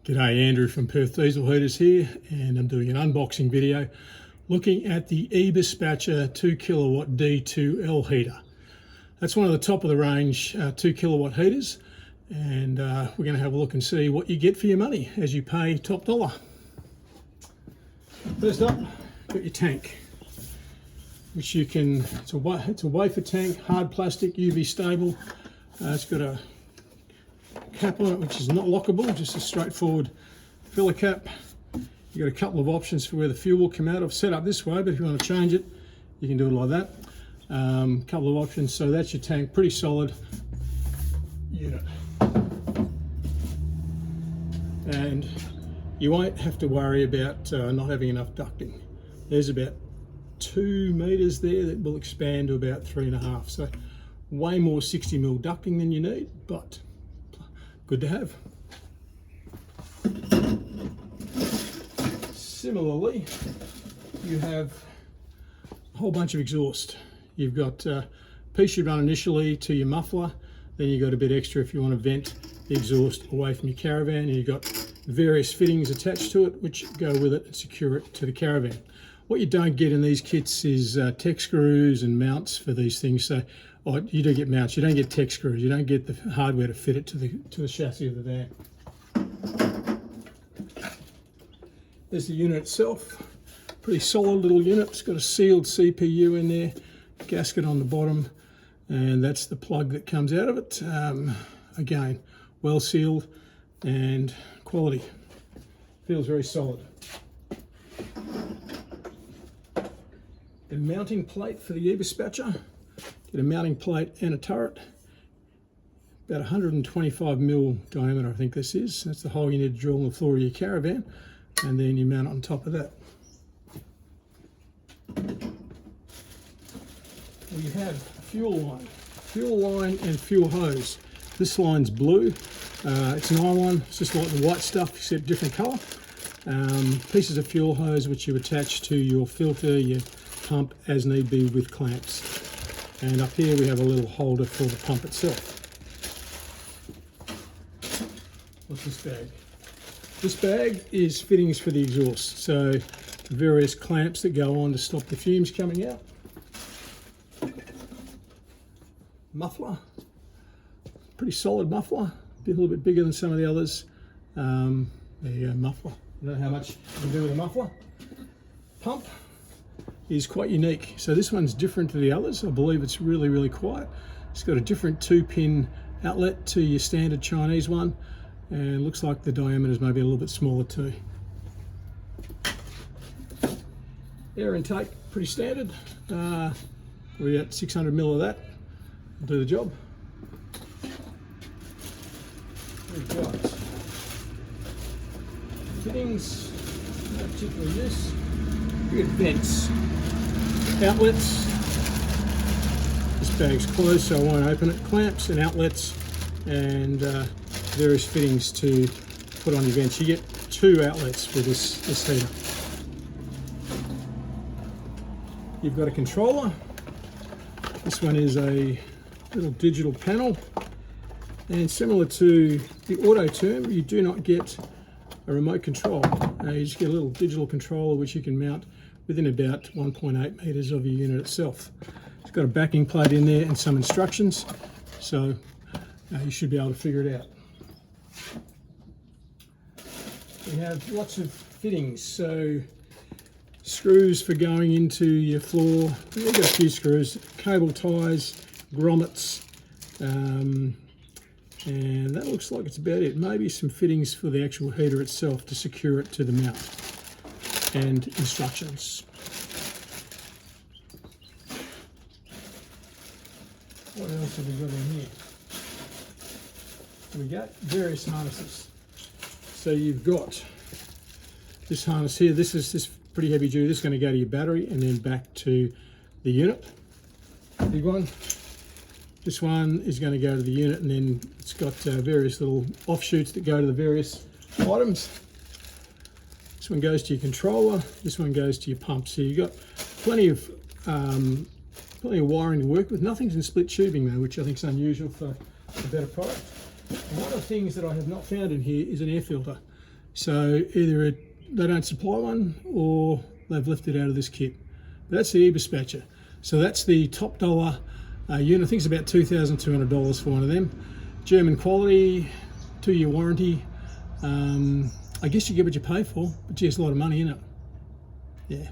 G'day, Andrew from Perth Diesel Heaters here, and I'm doing an unboxing video looking at the Eberspacher 2 kilowatt D2L heater. That's one of the top of the range 2 kilowatt heaters, and we're going to have a look and see what you get for your money as you pay top dollar. First up, got your tank, which you can, it's a wafer tank, hard plastic, UV stable. It's got a cap on it which is not lockable, just a straightforward filler cap. You've got a couple of options for where the fuel will come out. I've set up this way, but if you want to change it, you can do it like that. Couple of options. So that's your tank, pretty solid unit. And you won't have to worry about not having enough ducting. There's about 2 meters there that will expand to about 3.5. So way more 60mm ducting than you need, but good to have. Similarly, you have a whole bunch of exhaust. You've got a piece you run initially to your muffler, then you've got a bit extra if you want to vent the exhaust away from your caravan, and you've got various fittings attached to it which go with it and secure it to the caravan. What you don't get in these kits is tech screws and mounts for these things. So you do get mounts, you don't get tech screws, you don't get the hardware to fit it to the chassis of the van. There's the unit itself, pretty solid little unit. It's got a sealed CPU in there, gasket on the bottom, and that's the plug that comes out of it. Again, well sealed and quality. Feels very solid. The mounting plate for the Eberspacher. Get a mounting plate and a turret. About 125mm diameter, I think this is. That's the hole you need to drill in the floor of your caravan, and then you mount it on top of that. We have fuel line and fuel hose. This line's blue. It's an nylon. It's just like the white stuff, except different colour. Pieces of fuel hose which you attach to your filter, your pump as need be with clamps. And up here we have a little holder for the pump itself. What's this bag? This bag is fittings for the exhaust. So various clamps that go on to stop the fumes coming out. Muffler, pretty solid muffler, a little bit bigger than some of the others. There you go, muffler. I don't know how much you can do with a muffler. Pump is quite unique. So this one's different to the others. I believe it's really, really quiet. It's got a different 2-pin outlet to your standard Chinese one, and it looks like the diameter is maybe a little bit smaller too. Air intake, pretty standard. We got 600mm of that. Will do the job. We've got fittings, no particular use. We got vents, outlets. This bag's closed so I won't open it. Clamps and outlets, and various fittings to put on your vents. You get 2 outlets for this heater. You've got a controller. This one is a little digital panel, and similar to the auto term, you do not get a remote control. You just get a little digital controller which you can mount within about 1.8 meters of your unit itself. It's got a backing plate in there and some instructions, so you should be able to figure it out. We have lots of fittings, so screws for going into your floor. We've got a few screws, cable ties, grommets, and that looks like it's about it. Maybe some fittings for the actual heater itself to secure it to the mount, and instructions. What else have we got in here? We got various harnesses. So you've got this harness here. This is pretty heavy duty. This is going to go to your battery and then back to the unit. Big one. This one is going to go to the unit, and then it's got various little offshoots that go to the various items. This one goes to your controller. This one goes to your pump. So you've got plenty of wiring to work with. Nothing's in split tubing though, which I think is unusual for a better product. And one of the things that I have not found in here is an air filter. So either they don't supply one or they've left it out of this kit. But that's the Eberspacher. So that's the top dollar unit. I think it's about $2,200 for one of them. German quality, 2-year warranty. I guess you get what you pay for, but geez, a lot of money in it. Yeah.